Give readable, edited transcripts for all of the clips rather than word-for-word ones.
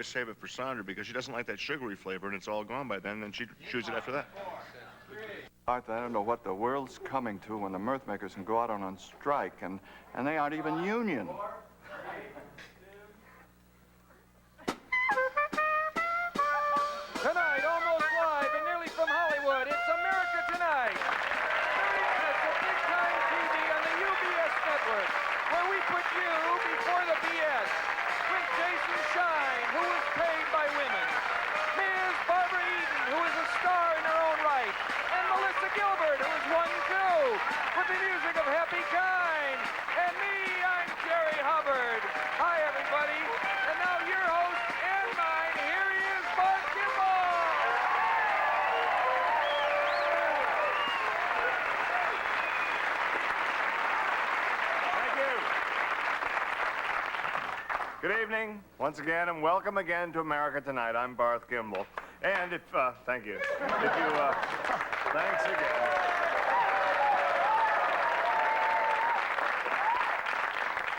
always save it for Sandra because she doesn't like that sugary flavor, and it's all gone by then, and she chews it after that. Arthur, I don't know what the world's coming to when the mirth makers can go out on strike, and they aren't even union. Tonight, almost live and nearly from Hollywood, it's America Tonight. 30 minutes of big-time TV on the UBS network, where we put you before the BS. With Jason Shine, who is paid by women. Ms. Barbara Eden, who is a star in her own right. And Melissa Gilbert, who is one too. With the music of Happy Kind. And me, I'm Jerry Hubbard. Hi, everybody. And now your host and mine, here he is, Bart Kimball. Thank you. Good evening, once again, and welcome again to America Tonight. I'm Barth Kimball. And if, thank you. If you, thanks again.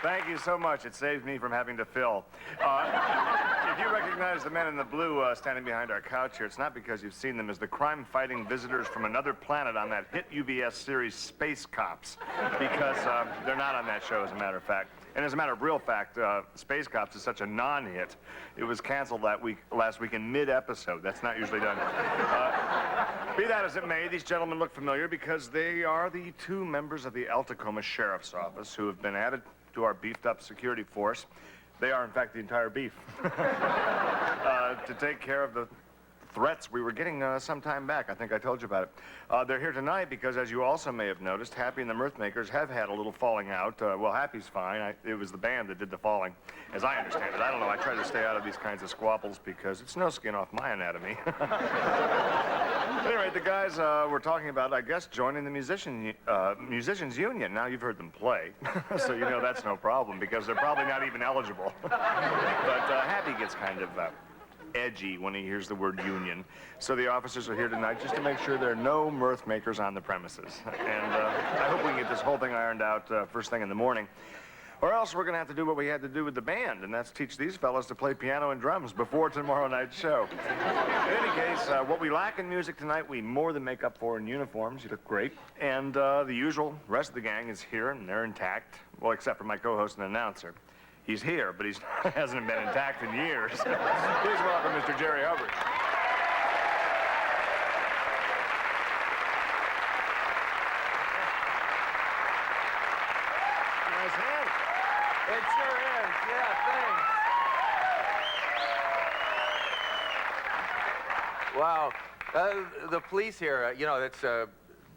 Thank you so much. It saves me from having to fill. If you recognize the men in the blue standing behind our couch here, it's not because you've seen them as the crime-fighting visitors from another planet on that hit UBS series Space Cops, because they're not on that show, as a matter of fact. And as a matter of real fact, Space Cops is such a non-hit. It was canceled last week in mid-episode. That's not usually done. Be that as it may, these gentlemen look familiar because they are the two members of the Tacoma Sheriff's Office who have been added to our beefed-up security force. They are, in fact, the entire beef. To take care of the threats we were getting some time back. I think I told you about it. They're here tonight because, as you also may have noticed, Happy and the Mirth Makers have had a little falling out. Well, Happy's fine. It was the band that did the falling, as I understand it. I don't know. I try to stay out of these kinds of squabbles because it's no skin off my anatomy. Anyway, the guys were talking about, I guess, joining the musicians union. Now you've heard them play, so you know that's no problem because they're probably not even eligible. But Happy gets kind of edgy when he hears the word union. So the officers are here tonight just to make sure there are no mirth makers on the premises. And I hope we can get this whole thing ironed out first thing in the morning. Or else we're going to have to do what we had to do with the band, and that's teach these fellas to play piano and drums before tomorrow night's show. In any case, what we lack in music tonight, we more than make up for in uniforms. You look great. And the usual rest of the gang is here, and they're intact. Well, except for my co-host and announcer. He's here, but he hasn't been intact in years. Please welcome Mr. Jerry Hubbard. Nice hand. It sure is. Yeah, thanks. Wow. The police here, you know, that's...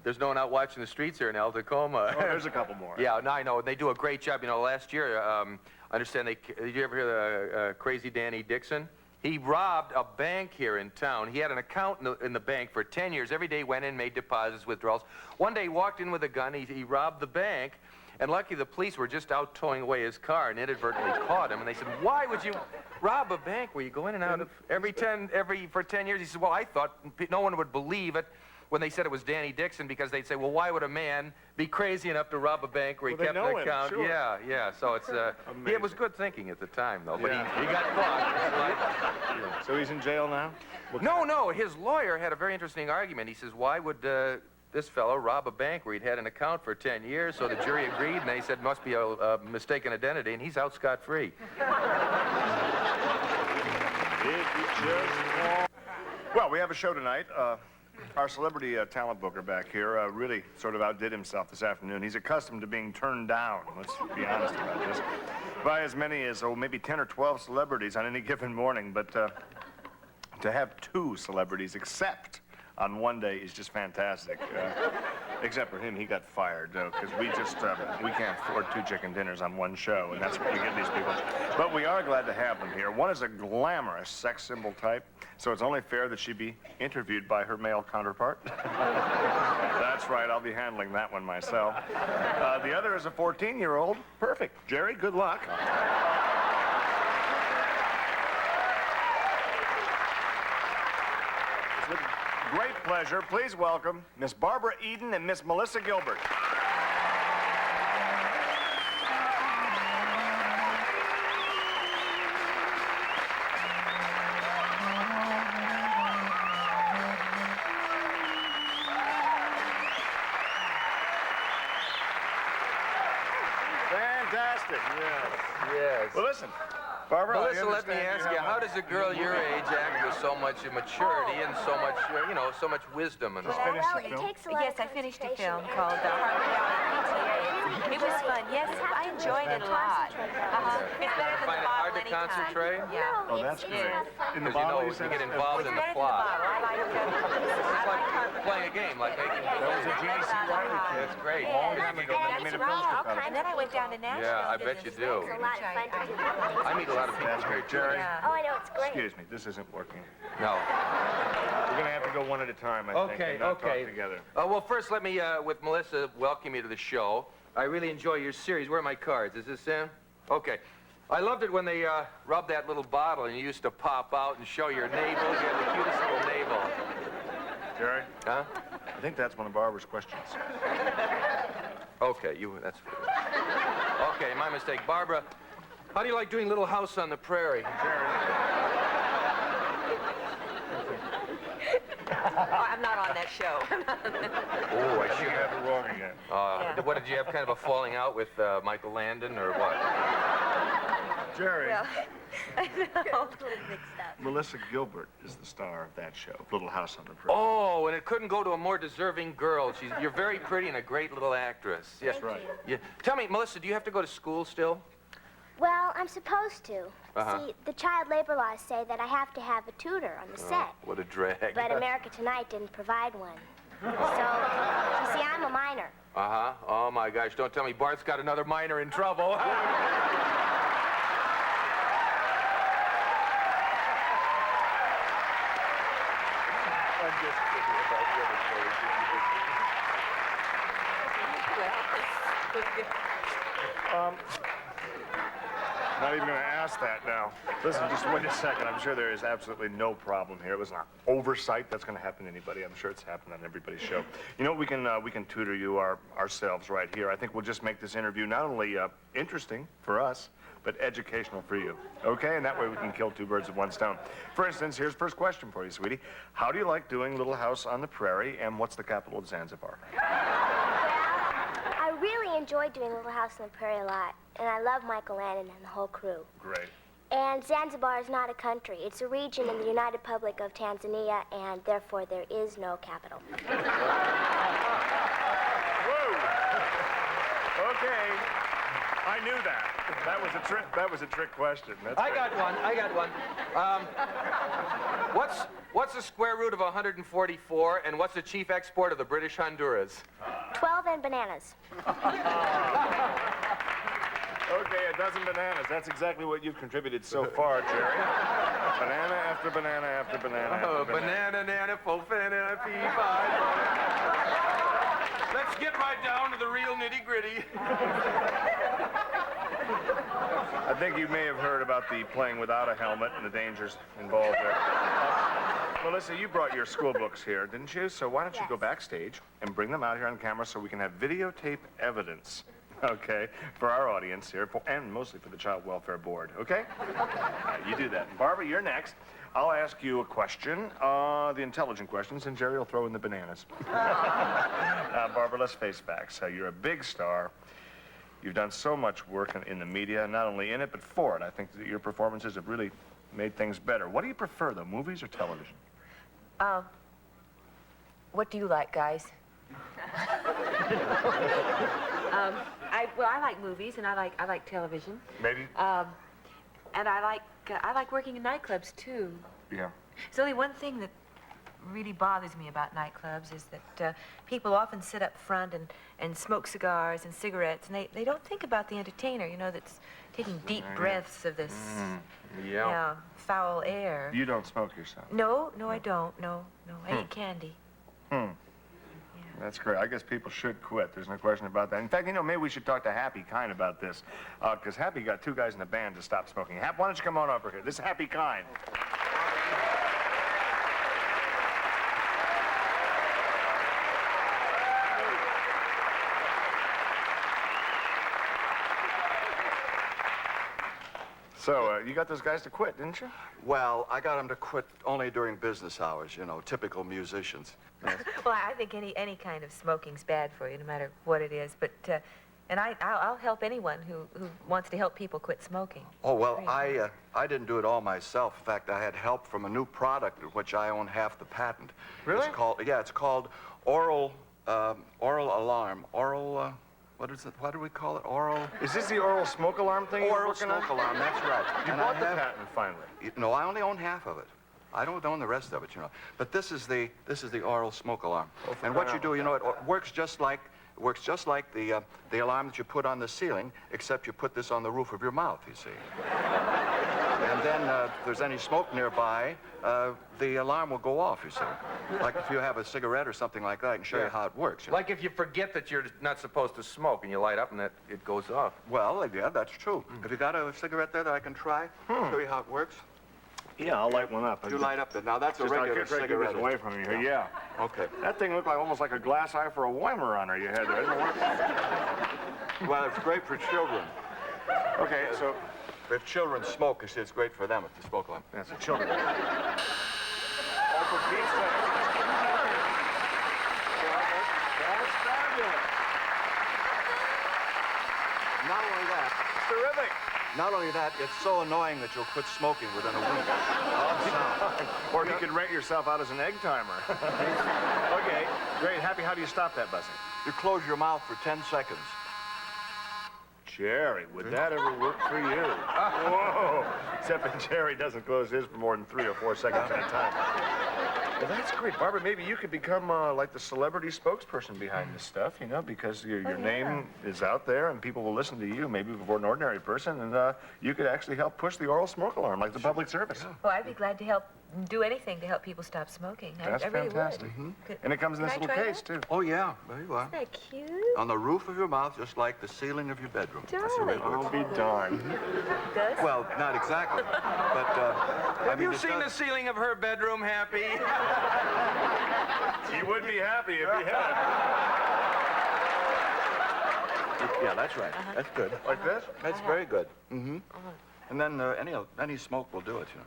There's no one out watching the streets here in Tacoma. Oh, there's a couple more. Yeah, no, I know. They do a great job. You know, last year, I understand did you ever hear the crazy Danny Dixon? He robbed a bank here in town. He had an account in the bank for 10 years. Every day he went in, made deposits, withdrawals. One day he walked in with a gun. He robbed the bank. And lucky the police were just out towing away his car and inadvertently caught him. And they said, why would you rob a bank where you go in and out of for 10 years? He said, well, I thought no one would believe it when they said it was Danny Dixon, because they'd say, well, why would a man be crazy enough to rob a bank where he kept an account? Sure. Yeah. So it's it was good thinking at the time, though. But he got caught. So he's in jail now? No. His lawyer had a very interesting argument. He says, why would this fellow rob a bank where he'd had an account for 10 years? So the jury agreed, and they said, must be a mistaken identity, and he's out scot-free. Well, we have a show tonight. Our celebrity talent booker back here really sort of outdid himself this afternoon. He's accustomed to being turned down, let's be honest about this, by as many as, maybe 10 or 12 celebrities on any given morning. But to have 2 celebrities except on one day is just fantastic. Except for him, he got fired, because we can't afford 2 chicken dinners on one show, and that's what we give these people. But we are glad to have them here. One is a glamorous sex symbol type, so it's only fair that she be interviewed by her male counterpart. That's right, I'll be handling that one myself. The other is a 14-year-old. Perfect. Jerry, good luck. It's with great pleasure, please welcome Miss Barbara Eden and Miss Melissa Gilbert. Yes. Well, listen, Barbara, Melissa, let me ask you, how does a girl your age act with so much maturity and so much, so much wisdom and all? Well, it takes a lot Yes, of I finished a concentration film called Harmony PTA. It was fun. Yes, I enjoyed it a lot. It's better than Find the it hard bottle to anytime. concentrate? Yeah. Oh, that's great. In the Because bottle, you said? get involved in the Better than the plot. bottle. I like It's like playing a game, like making... That was a J.C. Riley kid. That's great. Long time ago, they made a film strip out of it. And then I went down to Nashville. Yeah, I and did bet you this do. thing, It's a lot of fun to do. I meet a lot of people. That's great, Jerry. Yeah. Oh, I know, it's great. Excuse me, this isn't working. No. We're going to have to go one at a time, I think, Okay, and not okay. talk together. Well, first, let me, with Melissa, welcome you to the show. I really enjoy your series. Where are my cards? Is this in? Okay. I loved it when they rubbed that little bottle and you used to pop out and show your navel. You had the cutest little navel. Jerry, Huh? I think that's one of Barbara's questions. Okay, that's... Okay, my mistake. Barbara, how do you like doing Little House on the Prairie? Oh, I'm not on that show. Oh, I I think should you have it wrong again. Yeah. What, did you have kind of a falling out with Michael Landon, or what? Jerry, Well, I know. Mixed up. Melissa Gilbert is the star of that show, Little House on the Prairie. Oh, and it couldn't go to a more deserving girl. You're very pretty and a great little actress. Yes, Thank you. Yeah. Tell me, Melissa, do you have to go to school still? Well, I'm supposed to. Uh-huh. See, the child labor laws say that I have to have a tutor on the set. What a drag. But America Tonight didn't provide one. So, you see, I'm a minor. Uh-huh. Oh, my gosh. Don't tell me Bart's got another minor in trouble. I'm just kidding about the other Not even going to ask that now. Listen, just wait a second. I'm sure there is absolutely no problem here. It was an oversight. That's going to happen to anybody. I'm sure it's happened on everybody's show. You know, we can tutor you ourselves right here. I think we'll just make this interview not only interesting for us, but educational for you. Okay? And that way we can kill two birds with one stone. For instance, here's the first question for you, sweetie. How do you like doing Little House on the Prairie, and what's the capital of Zanzibar? I really enjoyed doing Little House on the Prairie a lot, and I love Michael Landon and the whole crew. Great. And Zanzibar is not a country. It's a region in the United Republic of Tanzania, and therefore there is no capital. Whoa! Okay. I knew that. That was a trick question. That's I great. got one. What's the square root of 144, and what's the chief export of the British Honduras? 12 and bananas. Okay, a dozen bananas. That's exactly what you've contributed so far, Jerry. Banana after banana after banana after Oh, banana. banana, nana, fofana, pee-pie. Let's get right down to the real nitty-gritty. I think you may have heard about the playing without a helmet and the dangers involved there. Melissa, you brought your school books here, didn't you? So why don't you go backstage and bring them out here on camera so we can have videotape evidence, okay, for our audience here, and mostly for the Child Welfare Board, okay? You do that. Barbara, you're next. I'll ask you a question, the intelligent questions, and Jerry will throw in the bananas. Barbara, let's face facts. You're a big star. You've done so much work in the media, not only in it, but for it. I think that your performances have really made things better. What do you prefer, though, movies or television? What do you like, guys? I like movies and I like television. Maybe? And I like working in nightclubs too. Yeah. There's only one thing that really bothers me about nightclubs is that people often sit up front and smoke cigars and cigarettes, and they don't think about the entertainer, you know, that's taking deep breaths of this Yeah. foul air. You don't smoke yourself. No, I don't. No. I eat candy. That's great. I guess people should quit. There's no question about that. In fact, you know, maybe we should talk to Happy Kind about this, because Happy got two guys in the band to stop smoking. Hap, why don't you come on over here? This is Happy Kind. So, you got those guys to quit, didn't you? Well, I got them to quit only during business hours, you know, typical musicians. Well, I think any kind of smoking's bad for you, no matter what it is. But And I'll help anyone who wants to help people quit smoking. Oh, well, Great. I didn't do it all myself. In fact, I had help from a new product of which I own half the patent. Really? It's called oral alarm. What is it? What do we call it? Oral... Is this the oral smoke alarm thing you're Oral working smoke on? alarm, that's right. You And bought I the have- patent finally. No, I only own half of it. I don't own the rest of it, you know. But this is the oral smoke alarm. Oh, for And what crying you out do, you know, it works just like the alarm that you put on the ceiling, except you put this on the roof of your mouth, you see. And then if there's any smoke nearby, the alarm will go off, you see. Like if you have a cigarette or something like that, I can show you how it works. You know? Like if you forget that you're not supposed to smoke and you light up and it goes off. Well, yeah, that's true. Have you got a cigarette there that I can try? Show you how it works? Yeah, I'll light one up. You light up that. Now, that's a Just, I regular can't try to keep cigarette. this away from you here. Yeah. Okay. That thing looked almost like a glass eye for a Weimaraner you had there. Isn't it? Well, it's great for children. Okay, so If children smoke, you see, it's great for them if they smoke one. that's the children. Oh, for Pete's sake. That's fabulous. Not only that, it's so annoying that you'll quit smoking within a week. Or you could rent yourself out as an egg timer. Okay, great. Happy, how do you stop that buzzing? You close your mouth for 10 seconds. Jerry, would that ever work for you? Whoa! Except that Jerry doesn't close his for more than 3 or 4 seconds at a time. Well, that's great. Barbara, maybe you could become like the celebrity spokesperson behind this stuff, you know, because your name is out there and people will listen to you, maybe before an ordinary person, and you could actually help push the oral smoke alarm like the public service. Well, I'd be glad to help do anything to help people stop smoking. That's I really fantastic. would. And it comes in this Can I little try case, too. Oh, yeah. There you are. Isn't that cute? On the roof of your mouth, just like the ceiling of your bedroom. That's the way it Darling. works. I'll be darned. Does? Well, not exactly. But, I Have mean, you it seen the does- ceiling of her bedroom, Happy? He would be happy if he had. Yeah, that's right. That's good. Like this? That's very good. Mm-hmm. And then any smoke will do it, you know.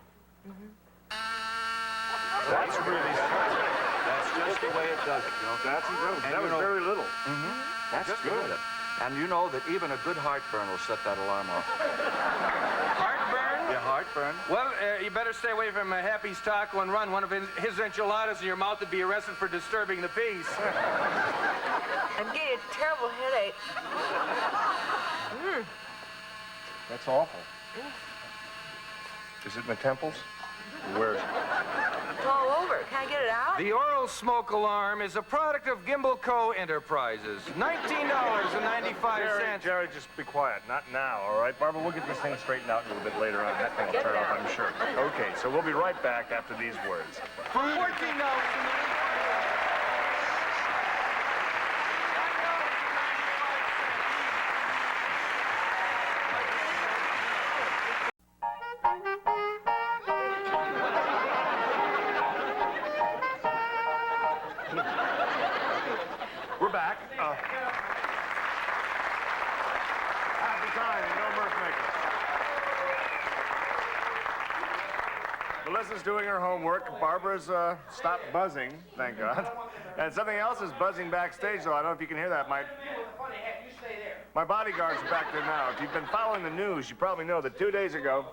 That's really That's just the way it does it, you know. That's incredible. And That you was know- very little. That's Just good. good. And you know that even a good heartburn will set that alarm off. Heartburn? Yeah, heartburn. Well, you better stay away from Happy's Taco and Run. One of his enchiladas in your mouth would be arrested for disturbing the peace. I'm getting a terrible headache. That's awful. Is it in the temples? Where is it? It's all over. Can I get it out? The oral smoke alarm is a product of Gimbal Co. Enterprises. $19.95. Jerry, just be quiet. Not now, all right? Barbara, we'll get this thing straightened out a little bit later on. That thing will Get turn it off, out. I'm sure. Okay, so we'll be right back after these words. For $14.95. We're back. Happy time, no mirth makers. Melissa's doing her homework. Barbara's stopped buzzing, thank God. And something else is buzzing backstage, though. I don't know if you can hear that. My bodyguards are back there now. If you've been following the news, you probably know that 2 days ago,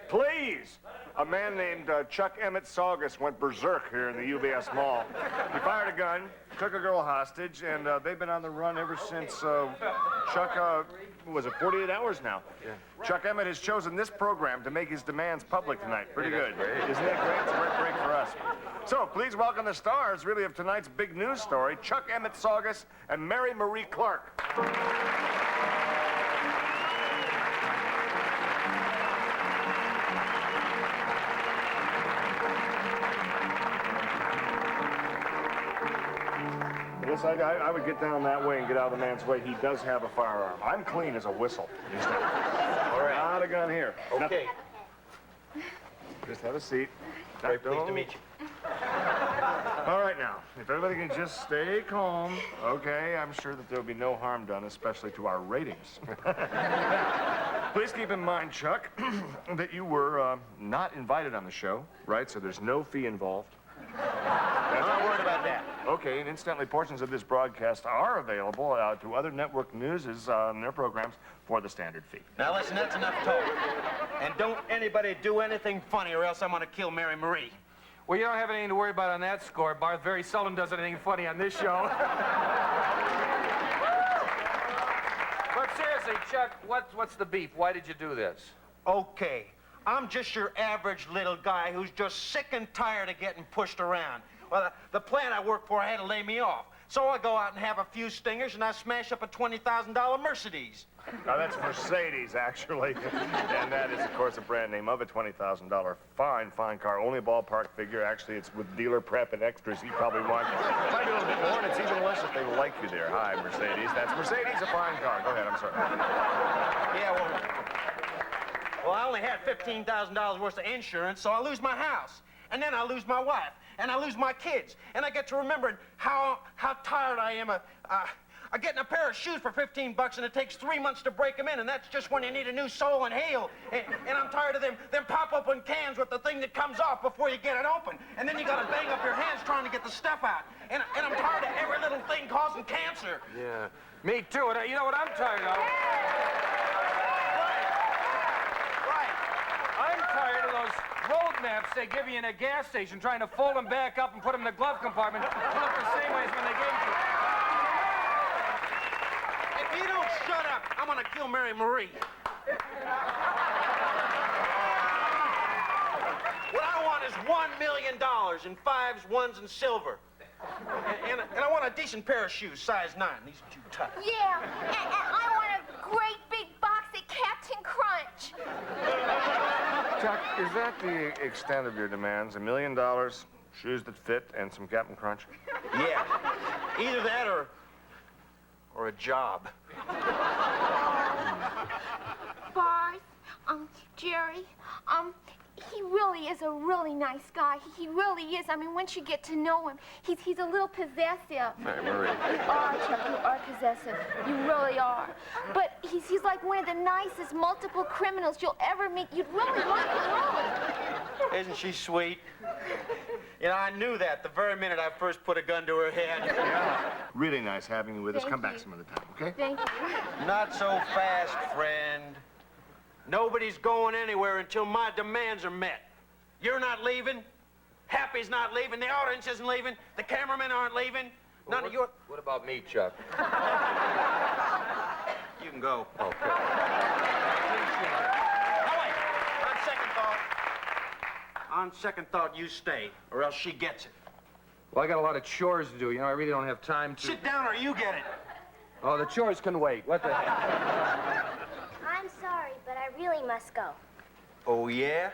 please, a man named Chuck Emmett Saugus went berserk here in the UBS Mall. He fired a gun, took a girl hostage, and they've been on the run ever since Chuck, was it 48 hours now? Yeah. Chuck Emmett has chosen this program to make his demands public tonight. Pretty good. Isn't that great? It's a great break for us. So please welcome the stars, really, of tonight's big news story, Chuck Emmett Saugus and Mary Marie Clark. Yes, I would get down that way and get out of the man's way. He does have a firearm. I'm clean as a whistle. He's not. All right. Not a gun here. Okay. Just have a seat. Very pleased to meet you. All right, now, if everybody can just stay calm, okay, I'm sure that there'll be no harm done, especially to our ratings. Please keep in mind, Chuck, that you were not invited on the show, right? So there's no fee involved. I'm not worried about that. Okay, and incidentally, portions of this broadcast are available to other network newses on their programs for the standard fee. Now listen, that's enough talk. And don't anybody do anything funny or else I'm gonna kill Mary Marie. Well, you don't have anything to worry about on that score. Barth very seldom does anything funny on this show. But seriously, Chuck, what's the beef? Why did you do this? Okay, I'm just your average little guy who's just sick and tired of getting pushed around. Well, the plant I work for had to lay me off. So I go out and have a few stingers and I smash up a $20,000 Mercedes. Now, that's Mercedes, actually. And that is, of course, a brand name of a $20,000 fine car. Only a ballpark figure. Actually, it's with dealer prep and extras you probably want. Might be a little bit more, and it's even less if they like you there. Hi, Mercedes. That's Mercedes, a fine car. Go ahead, I'm sorry. Yeah, well, I only had $15,000 worth of insurance, so I lose my house. And then I lose my wife. And I lose my kids. And I get to remembering how tired I am of getting a pair of shoes for 15 bucks, and it takes 3 months to break them in, and that's just when you need a new sole and heel. And I'm tired of them pop-open cans with the thing that comes off before you get it open. And then you gotta bang up your hands trying to get the stuff out. And I'm tired of every little thing causing cancer. Yeah, me too. And you know what I'm tired of? Right. I'm tired of those road maps they give you in a gas station, trying to fold them back up and put them in the glove compartment to look the same way as when they gave them to you. If you don't shut up, I'm gonna kill Mary Marie. What I want is $1 million in 5s, 1s, and silver. And I want a decent pair of shoes, size 9. These are too tight. Yeah, and I want a great big box of Captain Crunch. Chuck, is that the extent of your demands? $1 million, shoes that fit, and some Captain Crunch? Yeah. Either that or a job. Barth, Jerry, he really is a really nice guy. He really is. I mean, once you get to know him, he's a little possessive. Mary Marie. You are, Chuck. You are possessive. You really are. But he's like one of the nicest multiple criminals you'll ever meet. You'd really like him, really. Isn't she sweet? You know, I knew that the very minute I first put a gun to her head. Yeah. Really nice having you with us. Thank Come back you. some other time, okay? Thank you. Not so fast, friend. Nobody's going anywhere until my demands are met. You're not leaving. Happy's not leaving. The audience isn't leaving. The cameramen aren't leaving. None of your... What about me, Chuck? You can go. Okay. Oh, wait. On second thought, you stay, or else she gets it. Well, I got a lot of chores to do. You know, I really don't have time to... Sit down or you get it. Oh, the chores can wait. What the heck? I'm sorry, but I really must go. Oh, yeah?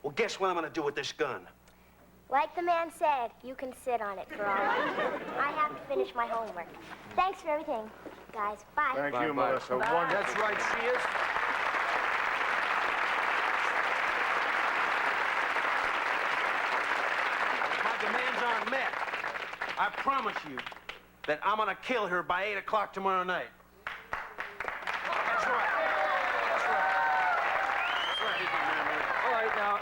Well, guess what I'm gonna do with this gun? Like the man said, you can sit on it for all I care. I have to finish my homework. Thanks for everything, guys. Bye. Thank you, Bye-bye. Melissa. Bye. Wonderful. That's right, she is. My demands aren't met. I promise you that I'm gonna kill her by 8 o'clock tomorrow night. That's right. That's right. All right, now...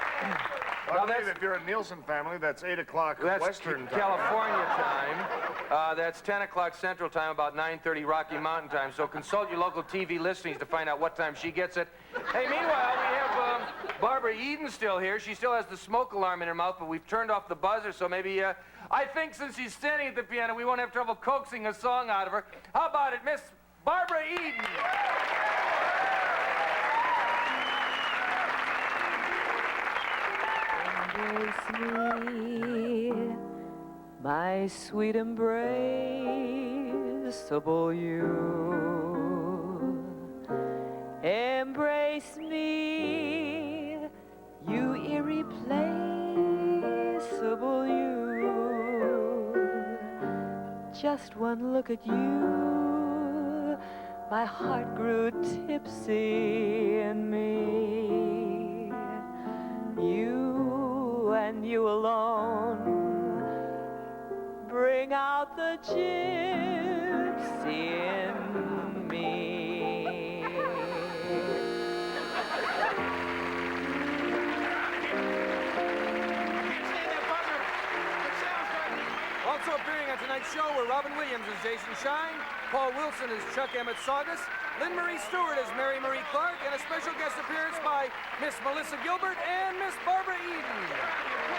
Well, Now, I believe that's- if you're a Nielsen family, that's 8 o'clock That's Western time. California time. That's 10 o'clock Central time, about 9:30 Rocky Mountain time. So consult your local TV listings to find out what time she gets it. Hey, meanwhile, we have Barbara Eden still here. She still has the smoke alarm in her mouth, but we've turned off the buzzer, so maybe, I think since she's standing at the piano, we won't have trouble coaxing a song out of her. How about it, Miss Barbara Eden? Embrace me, my sweet embraceable you. Embrace me, you irreplaceable you. Just one look at you, my heart grew tipsy in me. You and you alone bring out the gypsy in me. Can't stand that buzzer. It sounds like... Also appearing tonight's show were Robin Williams as Jason Shine, Paul Wilson as Chuck Emmett Saugus, Lynn Marie Stewart as Mary Marie Clark, and a special guest appearance by Miss Melissa Gilbert and Miss Barbara Eden.